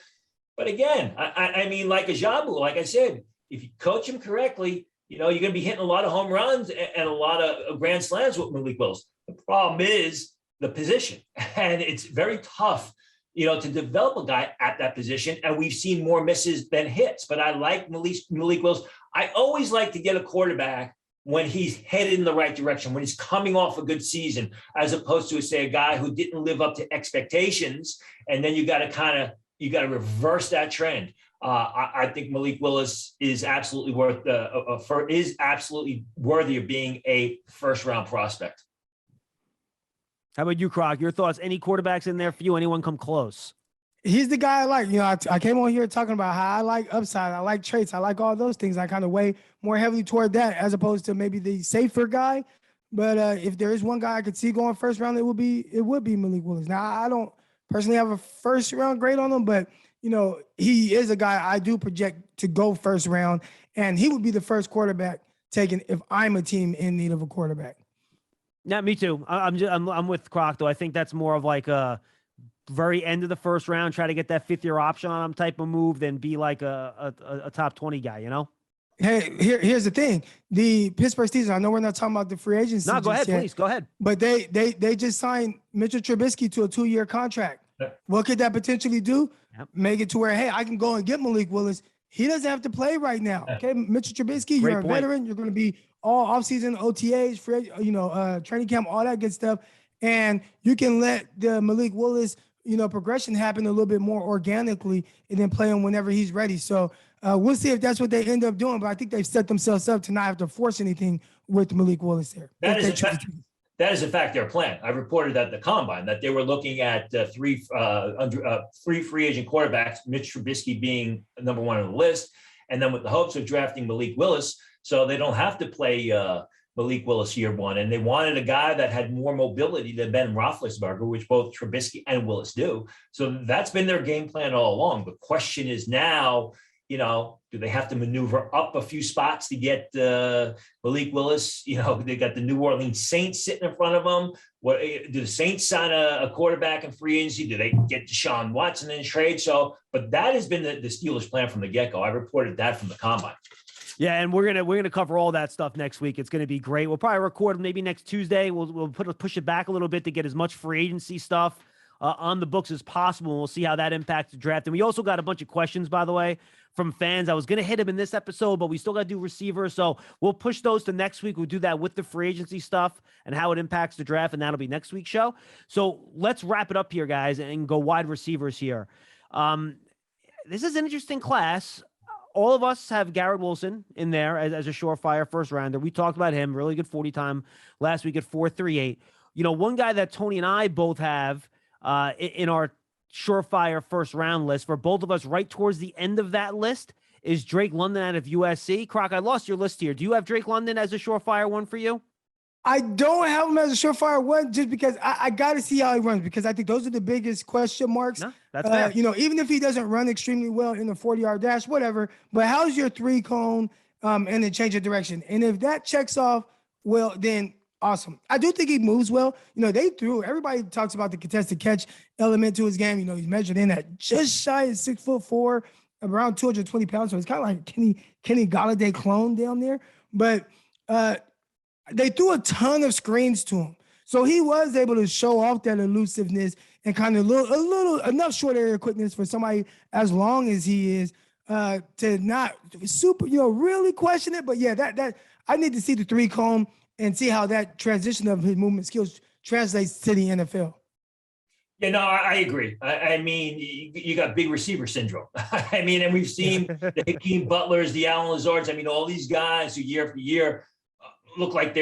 But again, I mean, like Ajabo, like I said, if you coach him correctly, you're going to be hitting a lot of home runs and a lot of grand slams with Malik Willis. The problem is the position, and it's very tough, to develop a guy at that position. And we've seen more misses than hits. But I like Malik Willis. I always like to get a quarterback when he's headed in the right direction, when he's coming off a good season, as opposed to, say, a guy who didn't live up to expectations, and then you got to reverse that trend. I think Malik Willis is absolutely worthy of being a first-round prospect. How about you, Croc? Your thoughts? Any quarterbacks in there for you? Anyone come close? He's the guy I like. I came on here talking about how I like upside. I like traits. I like all those things. I kind of weigh more heavily toward that as opposed to maybe the safer guy. But if there is one guy I could see going first round, it would be Malik Willis. Now, I don't personally have a first round grade on him, but he is a guy I do project to go first round, and he would be the first quarterback taken if I'm a team in need of a quarterback. Yeah, me too. I'm with Croc though. I think that's more of like a very end of the first round, try to get that 5th-year option on him type of move than be like a top 20 guy, Hey, here's the thing. The Pittsburgh Steelers, I know we're not talking about the free agency. No, go ahead, yet, please. Go ahead. But they just signed Mitchell Trubisky to a 2-year contract. What could that potentially do? Yep. Make it to where, hey, I can go and get Malik Willis. He doesn't have to play right now. Okay, Mitchell Trubisky, you're a veteran. You're going to be all offseason, OTAs, free, training camp, all that good stuff. And you can let the Malik Willis, progression happen a little bit more organically and then play him whenever he's ready. So we'll see if that's what they end up doing. But I think they've set themselves up to not have to force anything with Malik Willis there. That is in fact their plan. I reported at the combine that they were looking at three free agent quarterbacks, Mitch Trubisky being number one on the list, and then with the hopes of drafting Malik Willis, so they don't have to play Malik Willis year one. And they wanted a guy that had more mobility than Ben Roethlisberger, which both Trubisky and Willis do. So that's been their game plan all along. The question is now, do they have to maneuver up a few spots to get Malik Willis? They got the New Orleans Saints sitting in front of them. What do the Saints sign a quarterback in free agency? Do they get Deshaun Watson in trade? But that has been the Steelers' plan from the get-go. I reported that from the combine. Yeah, and we're gonna cover all that stuff next week. It's gonna be great. We'll probably record maybe next Tuesday. We'll push it back a little bit to get as much free agency stuff on the books as possible. We'll see how that impacts the draft. And we also got a bunch of questions, by the way, from fans. I was going to hit them in this episode, but we still got to do receivers. So we'll push those to next week. We'll do that with the free agency stuff and how it impacts the draft. And that'll be next week's show. So let's wrap it up here, guys, and go wide receivers here. This is an interesting class. All of us have Garrett Wilson in there as a surefire first rounder. We talked about him, really good 40 time last week at 4.38. One guy that Tony and I both have in our surefire first round list for both of us right towards the end of that list is Drake London out of USC. Croc, I lost your list here. Do you have Drake London as a surefire one for you? I don't have him as a surefire one just because I got to see how he runs, because I think those are the biggest question marks. No, that's fair. Even if he doesn't run extremely well in the 40-yard dash, whatever, but how's your 3-cone and then change of direction? And if that checks off, well, then awesome. I do think he moves well. Everybody talks about the contested catch element to his game. He's measured in at just shy of 6'4", around 220 pounds. So it's kind of like Kenny Galladay clone down there. But they threw a ton of screens to him. So he was able to show off that elusiveness and kind of enough short area quickness for somebody as long as he is to not super, really question it. But yeah, that I need to see the 3-cone and see how that transition of his movement skills translates to the NFL. Yeah, no, I agree. I mean, you got big receiver syndrome. I mean, and we've seen the Hakeem Butlers, the Allen Lazards. I mean, all these guys who year after year look like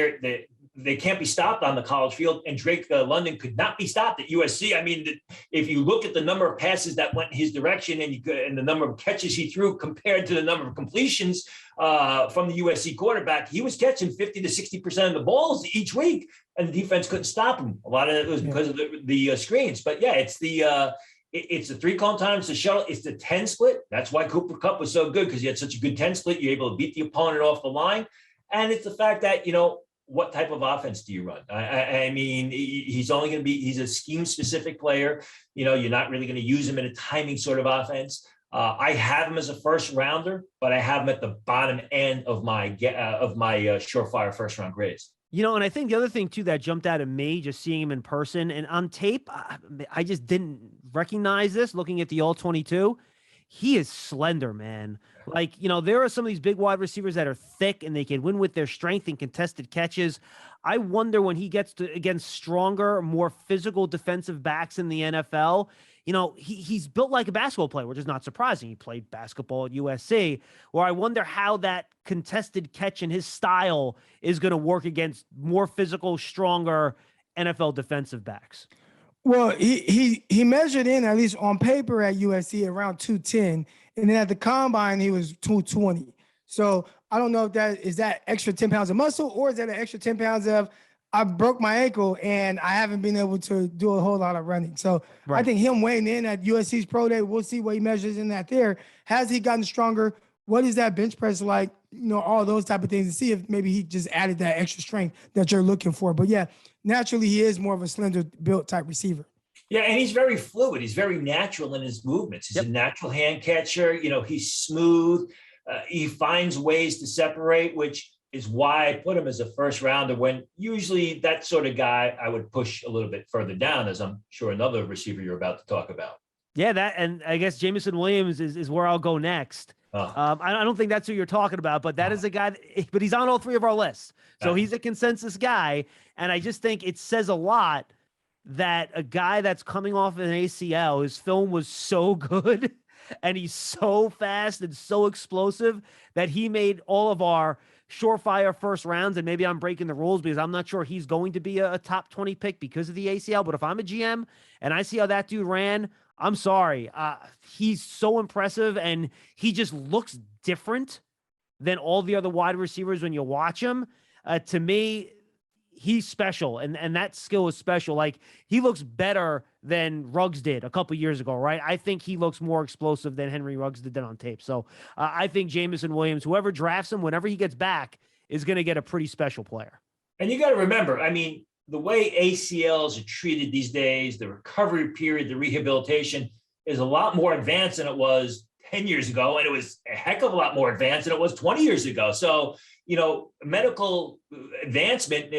they can't be stopped on the college field. And Drake London could not be stopped at USC. I mean, if you look at the number of passes that went his direction and the number of catches he threw compared to the number of completions from the USC quarterback, he was catching 50 to 60% of the balls each week, and the defense couldn't stop him. A lot of it was because of the screens. But yeah, it's the 3-cone times, the shuttle. It's the 10 split. That's why Cooper Kupp was so good, because he had such a good 10 split. You're able to beat the opponent off the line. And it's the fact that, what type of offense do you run? I mean, he's a scheme-specific player. You're not really going to use him in a timing sort of offense. I have him as a first rounder, but I have him at the bottom end of my surefire first-round grades. And I think the other thing, too, that jumped out at me, just seeing him in person and on tape, I just didn't recognize this looking at the All-22. He is slender, man. Like, there are some of these big wide receivers that are thick and they can win with their strength and contested catches. I wonder when he gets against stronger, more physical defensive backs in the NFL, he's built like a basketball player, which is not surprising. He played basketball at USC, where I wonder how that contested catch and his style is going to work against more physical, stronger NFL defensive backs. Well, he measured in, at least on paper at USC, around 210, and then at the combine he was 220. So I don't know if that is that extra 10 pounds of muscle, or is that an extra 10 pounds of I broke my ankle and I haven't been able to do a whole lot of running. So right. I think him weighing in at USC's pro day, we'll see what he measures in that there. Has he gotten stronger? What is that bench press like? All those type of things, to see if maybe he just added that extra strength that you're looking for. But yeah, naturally he is more of a slender built type receiver. Yeah, and he's very fluid. He's very natural in his movements. He's a natural hand catcher. He's smooth. He finds ways to separate, which is why I put him as a first rounder, when usually that sort of guy I would push a little bit further down, as I'm sure another receiver you're about to talk about. Yeah, that, and I guess Jameson Williams is where I'll go next. I don't think that's who you're talking about, but that is a guy, but he's on all three of our lists. So he's a consensus guy. And I just think it says a lot that a guy that's coming off an ACL, his film was so good and he's so fast and so explosive that he made all of our surefire first rounds. And maybe I'm breaking the rules because I'm not sure he's going to be a top 20 pick because of the ACL. But if I'm a GM and I see how that dude ran, I'm sorry. He's so impressive and he just looks different than all the other wide receivers when you watch him. To me, he's special, and that skill is special. Like, he looks better than Ruggs did a couple years ago, right? I think he looks more explosive than Henry Ruggs did on tape. So I think Jameson Williams, whoever drafts him, whenever he gets back, is going to get a pretty special player. And you got to remember, I mean, the way ACLs are treated these days, the recovery period, the rehabilitation is a lot more advanced than it was 10 years ago. And it was a heck of a lot more advanced than it was 20 years ago. So, medical advancement,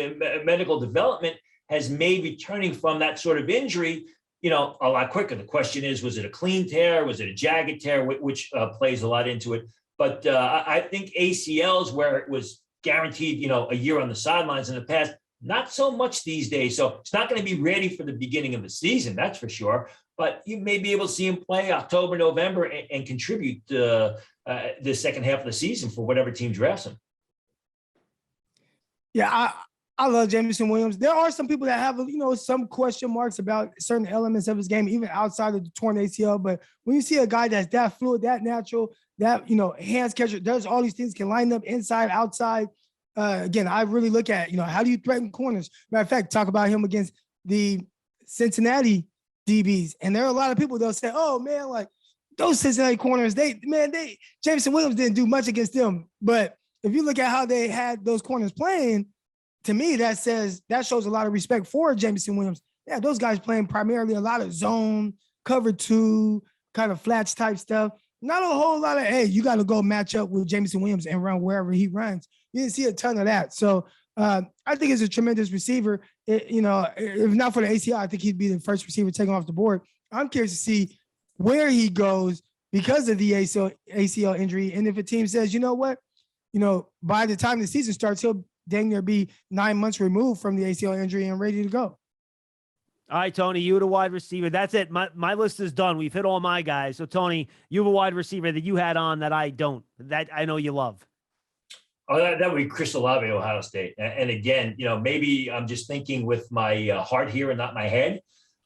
medical development has made returning from that sort of injury, a lot quicker. The question is, was it a clean tear? Was it a jagged tear? Which plays a lot into it. But I think ACLs, where it was guaranteed, a year on the sidelines in the past, not so much these days. So it's not going to be ready for the beginning of the season, that's for sure. But you may be able to see him play October, November, and contribute the second half of the season for whatever team drafts him. Yeah, I love Jameson Williams. There are some people that have, some question marks about certain elements of his game, even outside of the torn ACL. But when you see a guy that's that fluid, that natural, that, hands catcher, does all these things, can line up inside, outside. Again, I really look at, how do you threaten corners? Matter of fact, talk about him against the Cincinnati DBs. And there are a lot of people, they'll say, oh, man, like those Cincinnati corners, Jameson Williams didn't do much against them. But if you look at how they had those corners playing, to me, that shows a lot of respect for Jameson Williams. Yeah, those guys playing primarily a lot of zone, cover two, kind of flats type stuff. Not a whole lot of, hey, you got to go match up with Jameson Williams and run wherever he runs. You didn't see a ton of that. So I think he's a tremendous receiver. If not for the ACL, I think he'd be the first receiver taken off the board. I'm curious to see where he goes because of the ACL injury. And if a team says, you know what, by the time the season starts, he'll dang near be 9 months removed from the ACL injury and ready to go. All right, Tony, you the wide receiver. That's it. My list is done. We've hit all my guys. So, Tony, you have a wide receiver that you had on that I don't, that I know you love. Oh, that would be Chris Olave, Ohio State. And again, maybe I'm just thinking with my heart here and not my head.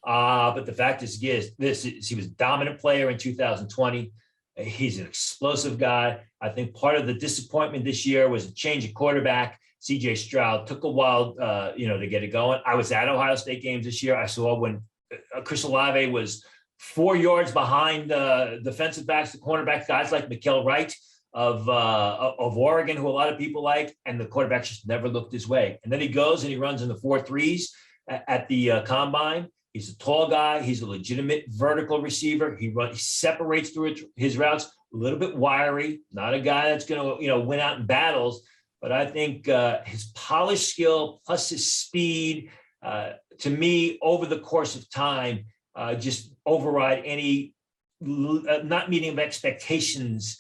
But the fact is, he was a dominant player in 2020. He's an explosive guy. I think part of the disappointment this year was a change of quarterback. CJ Stroud took a while, to get it going. I was at Ohio State games this year. I saw when Chris Olave was 4 yards behind defensive backs, the cornerbacks, guys like Mikael Wright of Oregon, who a lot of people like, and the quarterback just never looked his way. And then he goes and he runs in the 4.3s at the combine. He's a tall guy. He's a legitimate vertical receiver. He separates through his routes, a little bit wiry, not a guy that's going to, win out in battles. But I think his polished skill plus his speed, to me, over the course of time, just override any not meeting of expectations,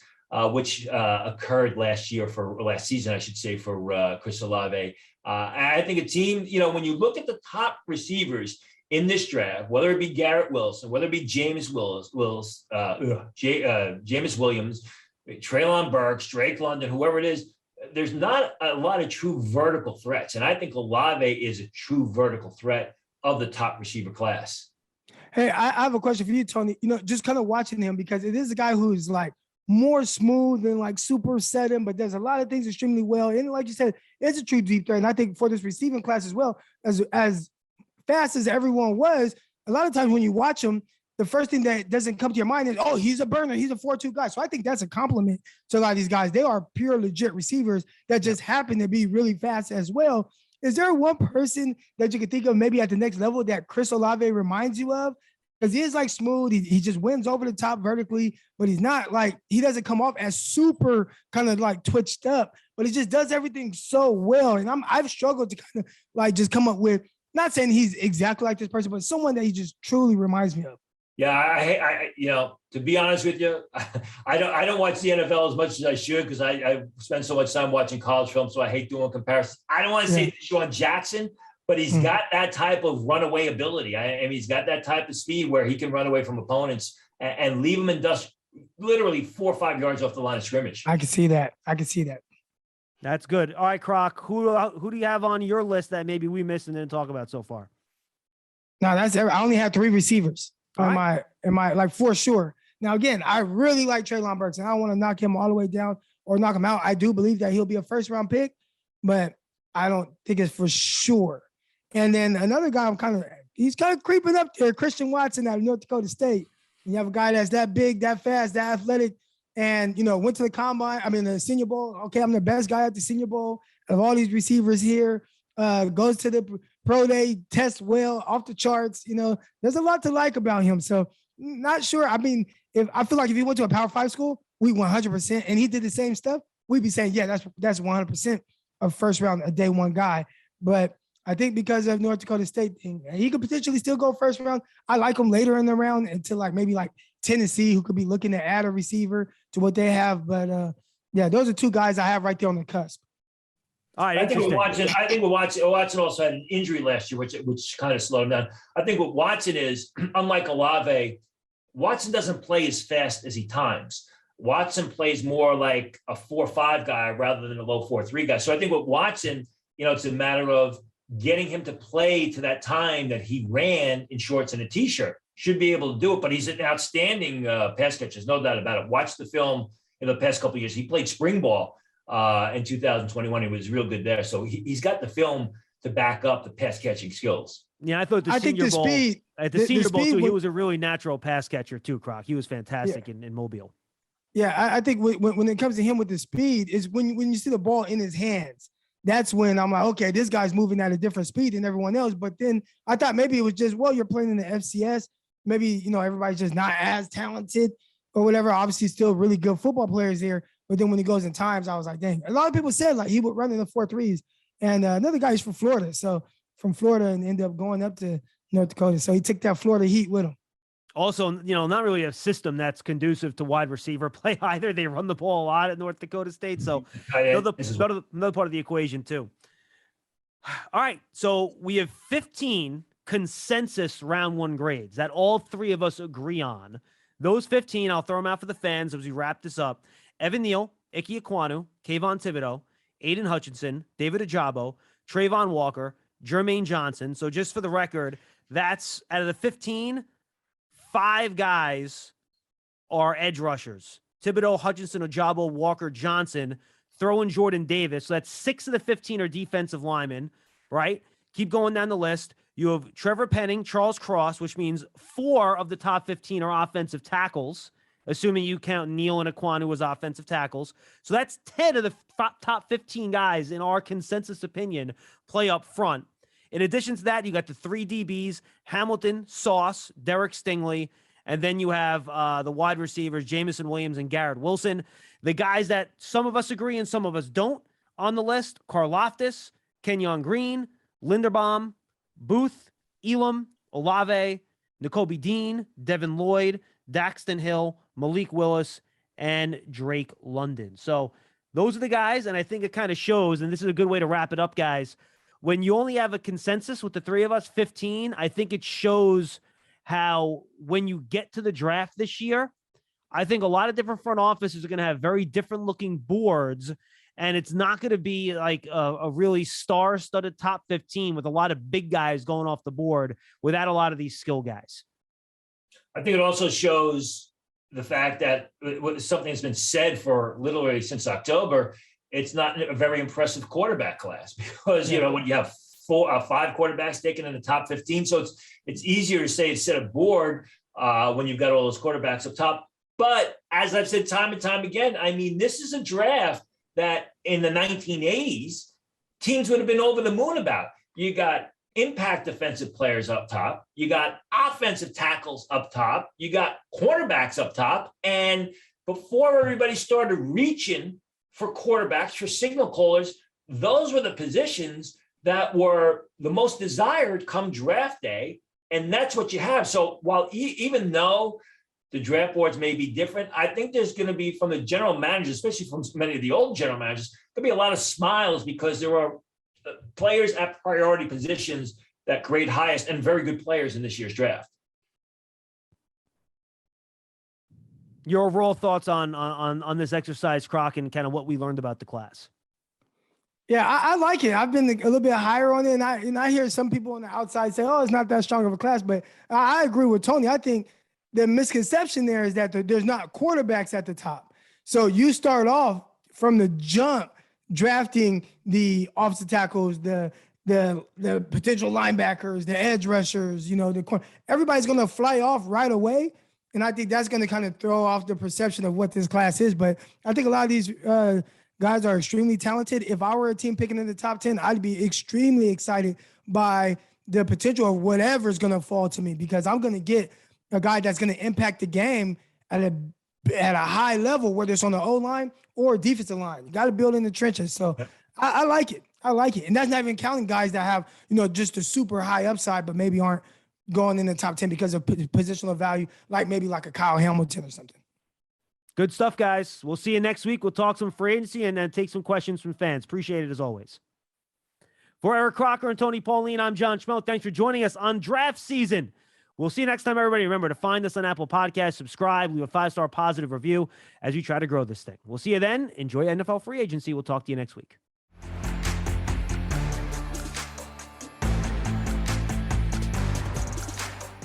which occurred last season, I should say, for Chris Olave. I think a team, when you look at the top receivers in this draft, whether it be Garrett Wilson, whether it be James Williams, Treylon Burks, Drake London, whoever it is, there's not a lot of true vertical threats. And I think Olave is a true vertical threat of the top receiver class. Hey, I have a question for you, Tony. Just kind of watching him, because it is a guy who's like more smooth and like super setting, but there's a lot of things extremely well. And like you said, it's a true deep threat. And I think for this receiving class as well, as fast as everyone was, a lot of times when you watch him, the first thing that doesn't come to your mind is, oh, he's a burner. He's a 4.2 guy. So I think that's a compliment to a lot of these guys. They are pure legit receivers that just happen to be really fast as well. Is there one person that you could think of maybe at the next level that Chris Olave reminds you of? Because he is like smooth. He just wins over the top vertically, but he's not like, he doesn't come off as super kind of like twitched up, but he just does everything so well. And I've struggled to kind of like just come up with, not saying he's exactly like this person, but someone that he just truly reminds me of. Yeah, I to be honest with you, I don't watch the NFL as much as I should, because I spend so much time watching college film, so I hate doing comparisons. I don't want to say Deshaun Jackson, but he's got that type of runaway ability. I mean, he's got that type of speed where he can run away from opponents and leave them in dust literally 4 or 5 yards off the line of scrimmage. I can see that. That's good. All right, Croc, who do you have on your list that maybe we missed and didn't talk about so far? No, that's I only have 3 receivers. Am I like for sure? Now, again, I really like Treylon Burks, and I don't want to knock him all the way down or knock him out. I do believe that he'll be a first-round pick, but I don't think it's for sure. And then another guy he's kind of creeping up there, Christian Watson out of North Dakota State. And you have a guy that's that big, that fast, that athletic, and, went to the combine, the Senior Bowl. Okay, I'm the best guy at the Senior Bowl of all these receivers here. Goes to the pro day, tests well, off the charts. There's a lot to like about him. So not sure. If I feel like if he went to a Power 5 school, we 100%, and he did the same stuff, we'd be saying, yeah, that's 100% a first round, a day one guy. But I think because of North Dakota State thing, he could potentially still go first round. I like him later in the round until maybe Tennessee, who could be looking to add a receiver to what they have. But yeah, those are 2 guys I have right there on the cusp. All right, I think Watson also had an injury last year, which kind of slowed him down. I think what Watson is, unlike Olave, Watson doesn't play as fast as he times. Watson plays more like a 4.5 guy rather than a low 4.3 guy. So I think with Watson, it's a matter of getting him to play to that time that he ran in shorts and a t-shirt. Should be able to do it, but he's an outstanding pass catcher. There's no doubt about it. Watch the film in the past couple of years. He played spring ball in 2021. He was real good there. So he's got the film to back up the pass catching skills. Yeah, I thought at the Senior Bowl too, he was a really natural pass catcher too, Croc. He was fantastic in Mobile. Yeah, I think when it comes to him with the speed, is when you see the ball in his hands, that's when I'm like, okay, this guy's moving at a different speed than everyone else. But then I thought maybe it was just, well, you're playing in the FCS. Maybe, everybody's just not as talented or whatever. Obviously, still really good football players there. But then when he goes in times, I was like, dang. A lot of people said he would run in the 4.3s. and another guy is from Florida. So from Florida and ended up going up to North Dakota. So he took that Florida heat with him. Also, not really a system that's conducive to wide receiver play either. They run the ball a lot at North Dakota State. So another part of the equation too. All right. So we have 15 consensus round one grades that all three of us agree on. Those 15, I'll throw them out for the fans as we wrap this up. Evan Neal, Ike Ekwonu, Kayvon Thibodeau, Aiden Hutchinson, David Ajabo, Trayvon Walker, Jermaine Johnson. So just for the record, that's out of the 15, 5 guys are edge rushers. Thibodeau, Hutchinson, Ajabo, Walker, Johnson, throw in Jordan Davis. So that's 6 of the 15 are defensive linemen, right? Keep going down the list. You have Trevor Penny, Charles Cross, which means 4 of the top 15 are offensive tackles, assuming you count Neal and Ekwonu as offensive tackles. So that's 10 of the top 15 guys, in our consensus opinion, play up front. In addition to that, you got the 3 DBs, Hamilton, Sauce, Derek Stingley, and then you have the wide receivers, Jameson Williams and Garrett Wilson. The guys that some of us agree and some of us don't on the list: Karloftis, Kenyan Green, Linderbaum, Booth, Elam, Olave, Nakobe Dean, Devin Lloyd, Daxton Hill, Malik Willis, and Drake London. So those are the guys, and I think it kind of shows, and this is a good way to wrap it up, guys. When you only have a consensus with the three of us, 15, I think it shows how when you get to the draft this year, I think a lot of different front offices are going to have very different looking boards, and it's not going to be like a really star-studded top 15 with a lot of big guys going off the board without a lot of these skill guys. I think it also shows the fact that something has been said for literally since October. It's not a very impressive quarterback class because, when you have 5 quarterbacks taken in the top 15, so it's easier to say set a board when you've got all those quarterbacks up top. But as I've said time and time again, I mean, this is a draft that in the 1980s, teams would have been over the moon about. You got impact defensive players up top. You got offensive tackles up top. You got cornerbacks up top. And before everybody started reaching for quarterbacks, for signal callers, those were the positions that were the most desired come draft day. And that's what you have. So while even though the draft boards may be different, I think there's going to be, from the general managers, especially from many of the old general managers, there'll be a lot of smiles because there are players at priority positions that grade highest and very good players in this year's draft. Your overall thoughts on this exercise, Croc, and kind of what we learned about the class? Yeah, I like it. I've been a little bit higher on it, and I hear some people on the outside say, "Oh, it's not that strong of a class." But I agree with Tony. I think the misconception there is that there's not quarterbacks at the top. So you start off from the jump drafting the offensive tackles, the potential linebackers, the edge rushers. Everybody's going to fly off right away. And I think that's going to kind of throw off the perception of what this class is. But I think a lot of these guys are extremely talented. If I were a team picking in the top 10, I'd be extremely excited by the potential of whatever's going to fall to me, because I'm going to get a guy that's going to impact the game at a high level, whether it's on the O-line or defensive line. You got to build in the trenches. So I like it. I like it. And that's not even counting guys that have, just a super high upside, but maybe aren't going in the top 10 because of positional value, like maybe like a Kyle Hamilton or something. Good stuff, guys. We'll see you next week. We'll talk some free agency and then take some questions from fans. Appreciate it as always. For Eric Crocker and Tony Pauline, I'm John Schmeelk. Thanks for joining us on draft season. We'll see you next time, everybody. Remember to find us on Apple Podcasts, subscribe, leave a 5-star positive review as we try to grow this thing. We'll see you then. Enjoy NFL free agency. We'll talk to you next week.